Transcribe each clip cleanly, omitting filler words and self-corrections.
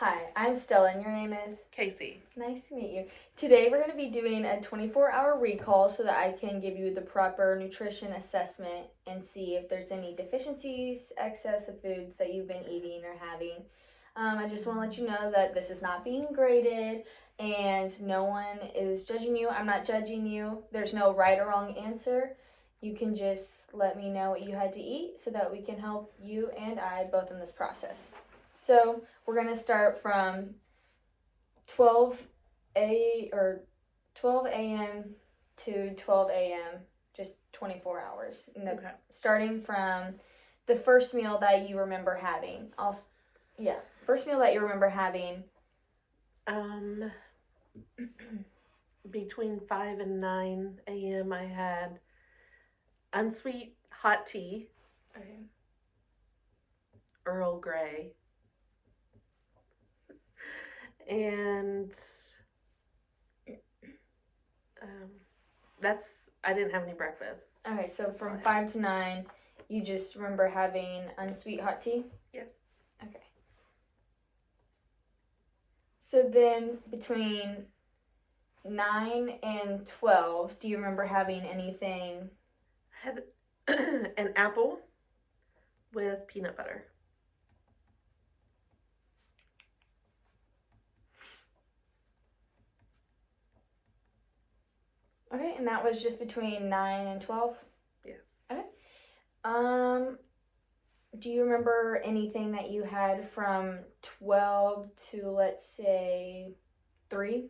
Hi, I'm Stella, and your name is? Casey. Nice to meet you. Today we're going to be doing a 24-hour recall so that I can give you the proper nutrition assessment and see if there's any deficiencies, excess of foods that you've been eating or having. I just want to let you know that this is not being graded and no one is judging you. I'm not judging you. There's no right or wrong answer. You can just let me know what you had to eat so that we can help you and I both in this process. So we're gonna start from 12 a.m. to 12 a.m. just 24 hours. Okay. Starting from the first meal that you remember having. First meal that you remember having. Between 5 and 9 a.m. I had unsweet hot tea, Okay. Earl Grey, and I didn't have any breakfast. Okay, so from 5 to 9, you just remember having unsweet hot tea? Yes. Okay. So then between 9 and 12, do you remember having anything? I had an apple with peanut butter. Okay, and that was just between 9 and 12? Yes. Okay. Do you remember anything that you had from 12 to, let's say, 3?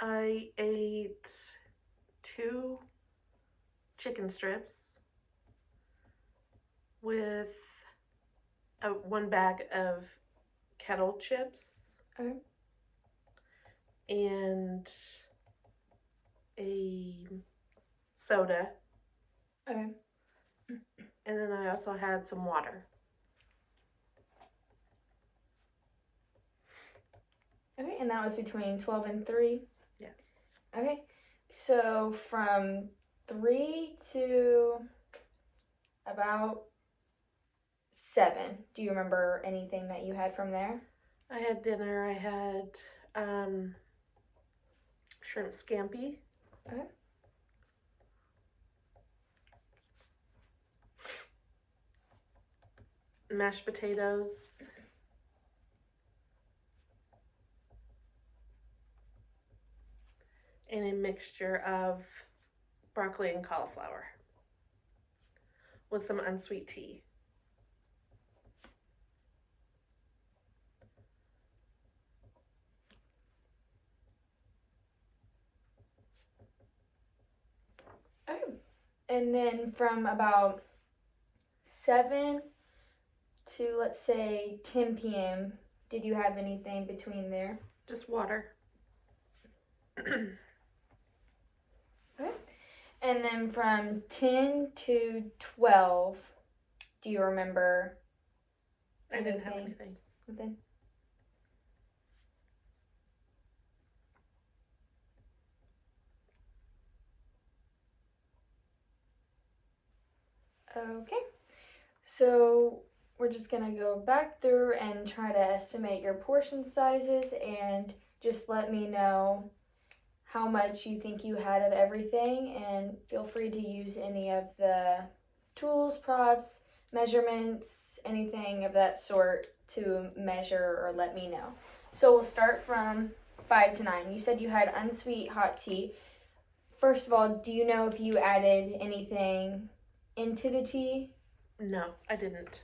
I ate 2 chicken strips with 1 bag of kettle chips. Okay. And a soda. Okay. And then I also had some water. Okay, and that was between 12 and 3? Yes. Okay, so from 3 to about 7, do you remember anything that you had from there? I had dinner. I had shrimp scampi. Okay. Mashed potatoes. And a mixture of broccoli and cauliflower with some unsweet tea. Okay. And then from about 7 to, let's say, 10 p.m., did you have anything between there? Just water. Okay. And then from 10 to 12, do you remember I didn't have anything. Nothing? Okay. So we're just going to go back through and try to estimate your portion sizes and just let me know how much you think you had of everything, and feel free to use any of the tools, props, measurements, anything of that sort to measure or let me know. So we'll start from 5 to 9. You said you had unsweet hot tea. First of all, do you know if you added anything into the tea? No, I didn't.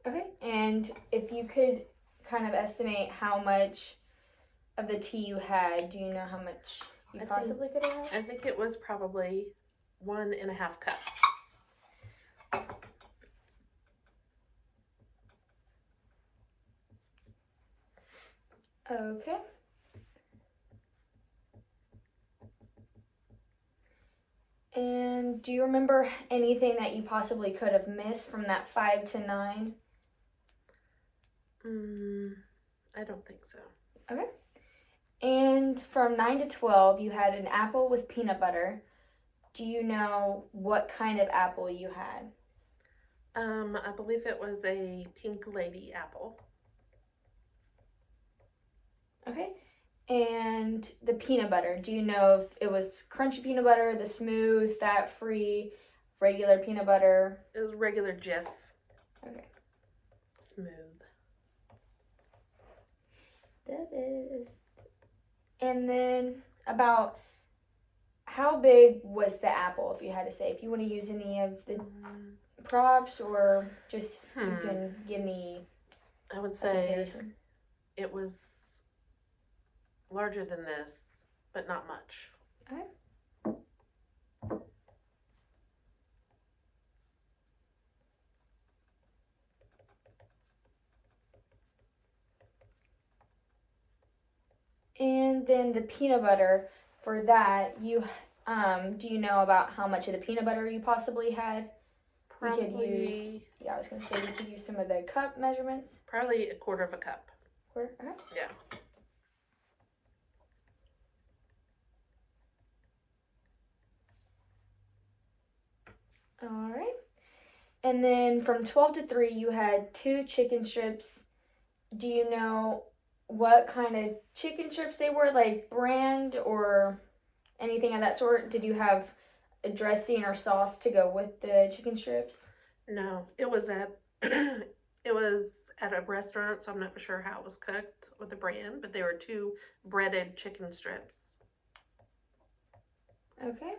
Okay, and if you could kind of estimate how much of the tea you had, do you know how much you possibly could have had? I think it was probably 1.5 cups. Okay. And do you remember anything that you possibly could have missed from that 5 to 9? I don't think so. Okay. And from 9 to 12, you had an apple with peanut butter. Do you know what kind of apple you had? I believe it was a Pink Lady apple. Okay. And the peanut butter, do you know if it was crunchy peanut butter, the smooth, fat-free, regular peanut butter? It was regular Jif. Okay. Smooth. That is. And then about how big was the apple, if you had to say? If you want to use any of the props or just you can give me I would a say comparison. it was larger than this, but not much. Okay. And then the peanut butter, for that, you do you know about how much of the peanut butter you possibly had? Probably, We could use, I was gonna say we could use some of the cup measurements. probably a quarter of a cup. Quarter, okay. Yeah. All right. And then from 12 to 3, you had 2 chicken strips. Do you know what kind of chicken strips they were, like brand or anything of that sort? Did you have a dressing or sauce to go with the chicken strips? No, it was at it was at a restaurant, so I'm not for sure how it was cooked with the brand, but they were 2 breaded chicken strips. Okay.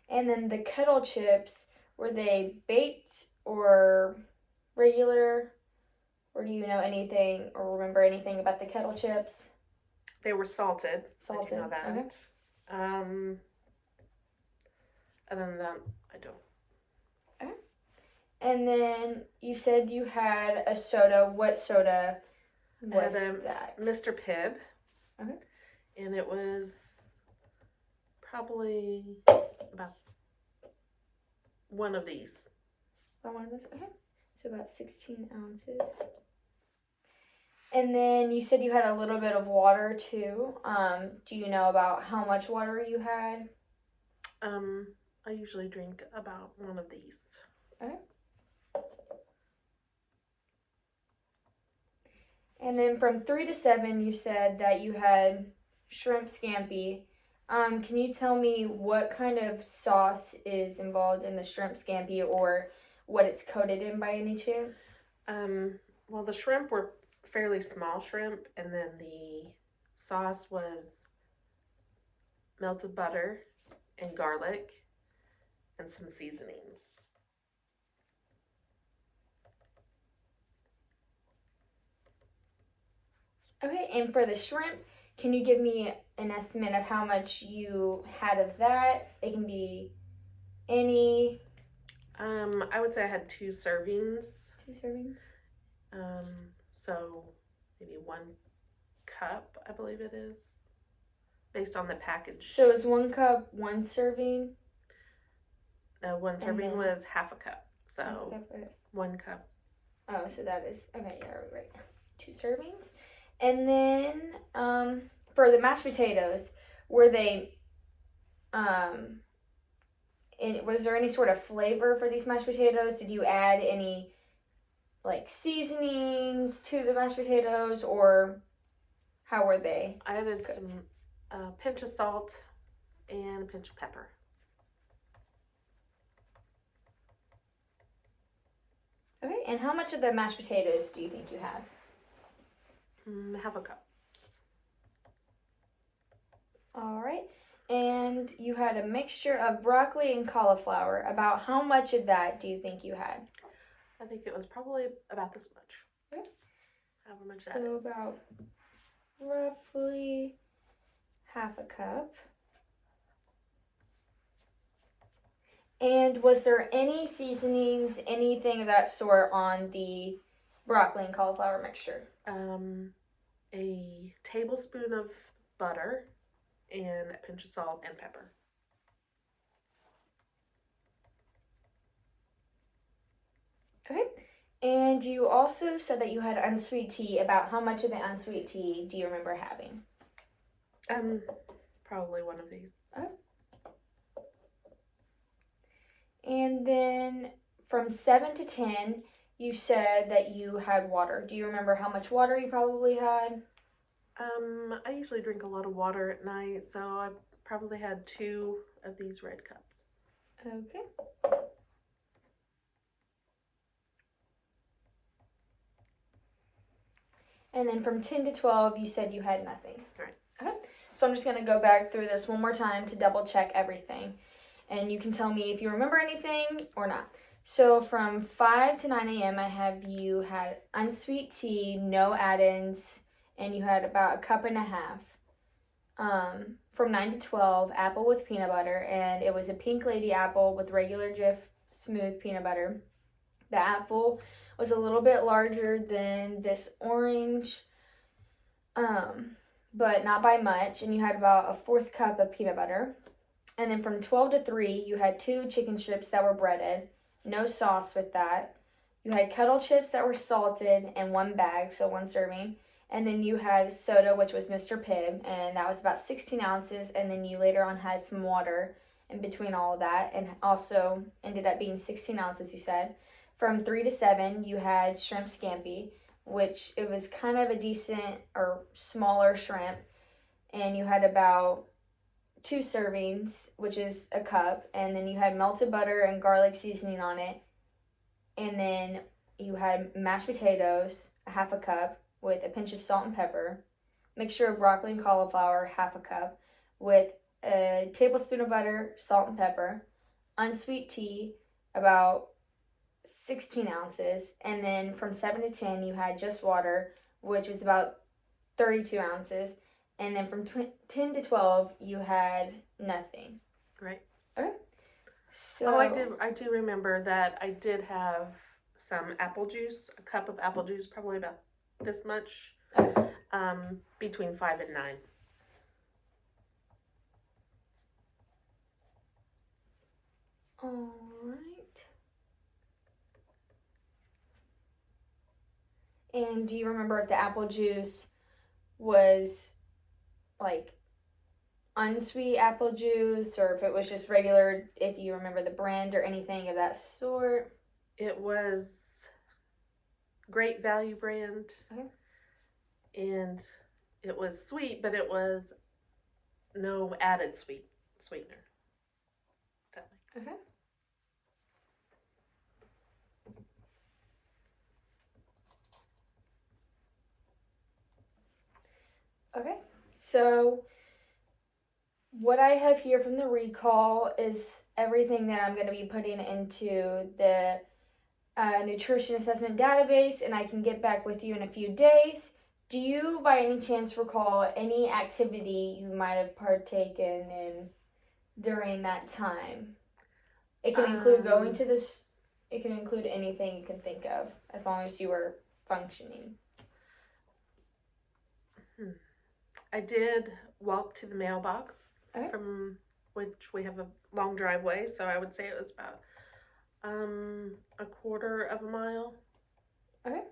And then the kettle chips, were they baked or regular? Or do you know anything or remember anything about the kettle chips? They were salted. Salted. If you know that. Okay. Other than that, I don't. Okay. And then you said you had a soda. What soda was that? Mr. Pibb. Okay. And it was probably about one of these. About one of those? Okay. So about 16 ounces. And then you said you had a little bit of water too. Do you know about how much water you had? I usually drink about one of these. Okay. And then from 3 to 7, you said that you had shrimp scampi. Can you tell me what kind of sauce is involved in the shrimp scampi or what it's coated in by any chance? Well, the shrimp were fairly small shrimp, and then the sauce was melted butter and garlic and some seasonings. Okay, and for the shrimp, can you give me an estimate of how much you had of that? It can be any. I would say I had 2 servings. 2 servings? So maybe 1 cup, I believe it is, based on the package. So is 1 cup 1 serving? No, 1 serving was half a cup. So half a cup, okay. 1 cup. Oh, so that is, okay, yeah, right. 2 servings. And then for the mashed potatoes, were they, was there any sort of flavor for these mashed potatoes? Did you add any, like, seasonings to the mashed potatoes, or how were they? I added cooked? some pinch of salt and a pinch of pepper. Okay, and how much of the mashed potatoes do you think you had? Half a cup. All right, and you had a mixture of broccoli and cauliflower. About how much of that do you think you had? I think it was probably about this much. Okay. However much that So is. about roughly half a cup. And was there any seasonings, anything of that sort on the broccoli and cauliflower mixture? A tablespoon of butter and a pinch of salt and pepper. Okay. And you also said that you had unsweet tea. About how much of the unsweet tea do you remember having? Probably one of these. And then from 7 to 10, you said that you had water. Do you remember how much water you probably had? I usually drink a lot of water at night, so I probably had 2 of these red cups. Okay. And then from 10 to 12, you said you had nothing. Right. Okay. So I'm just going to go back through this one more time to double check everything. And you can tell me if you remember anything or not. So from 5 to 9 a.m., I have you had unsweet tea, no add-ins, and you had about a cup and a half. From 9 to 12, apple with peanut butter, and it was a Pink Lady apple with regular Jif smooth peanut butter. The apple was a little bit larger than this orange, but not by much, and you had about a 1/4 cup of peanut butter. And then from 12 to 3, you had 2 chicken strips that were breaded, no sauce with that. You had kettle chips that were salted and 1 bag, so 1 serving. And then you had soda, which was Mr. Pibb, and that was about 16 ounces. And then you later on had some water in between all of that, and also ended up being 16 ounces, you said. From 3 to 7, you had shrimp scampi, which it was kind of a decent or smaller shrimp. And you had about 2 servings, which is a cup. And then you had melted butter and garlic seasoning on it. And then you had mashed potatoes, a 1/2 cup, with a pinch of salt and pepper, mixture of broccoli and cauliflower, 1/2 cup, with a tablespoon of butter, salt and pepper, unsweet tea, about 16 ounces, and then from 7 to 10, you had just water, which was about 32 ounces, and then from 10 to 12, you had nothing. Right. Okay. So I do remember that I did have some apple juice, a cup of apple juice, probably about this much, between 5 and 9. All right. And do you remember if the apple juice was like unsweet apple juice or if it was just regular, if you remember the brand or anything of that sort? It was Great Value brand. Okay. And it was sweet, but it was no added sweetener. That makes sense. Okay. Okay. So what I have here from the recall is everything that I'm going to be putting into the nutrition assessment database, and I can get back with you in a few days. Do you, by any chance, recall any activity you might have partaken in during that time? It can include going to this. It can include anything you can think of, as long as you were functioning. I did walk to the mailbox, Okay. from which we have a long driveway, so I would say it was about a 1/4 of a mile. Okay.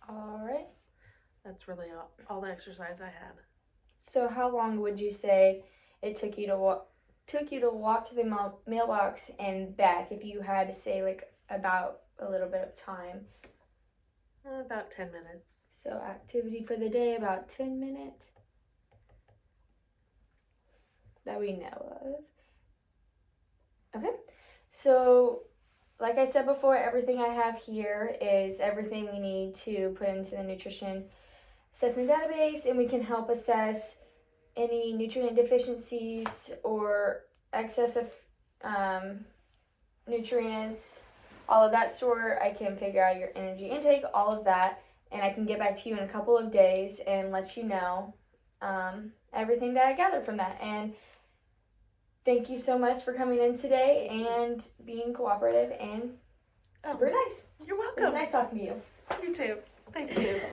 All right. That's really all the exercise I had. So how long would you say it took you to walk to the mailbox and back, if you had to say like about a little bit of time? About 10 minutes. So activity for the day, about 10 minutes that we know of. Okay. So like I said before, everything I have here is everything we need to put into the nutrition assessment database, and we can help assess any nutrient deficiencies or excess of nutrients, all of that sort. I can figure out your energy intake, all of that, and I can get back to you in a couple of days and let you know everything that I gathered from that. And thank you so much for coming in today and being cooperative and super nice. You're It was welcome. nice talking to you. You too. Thank you.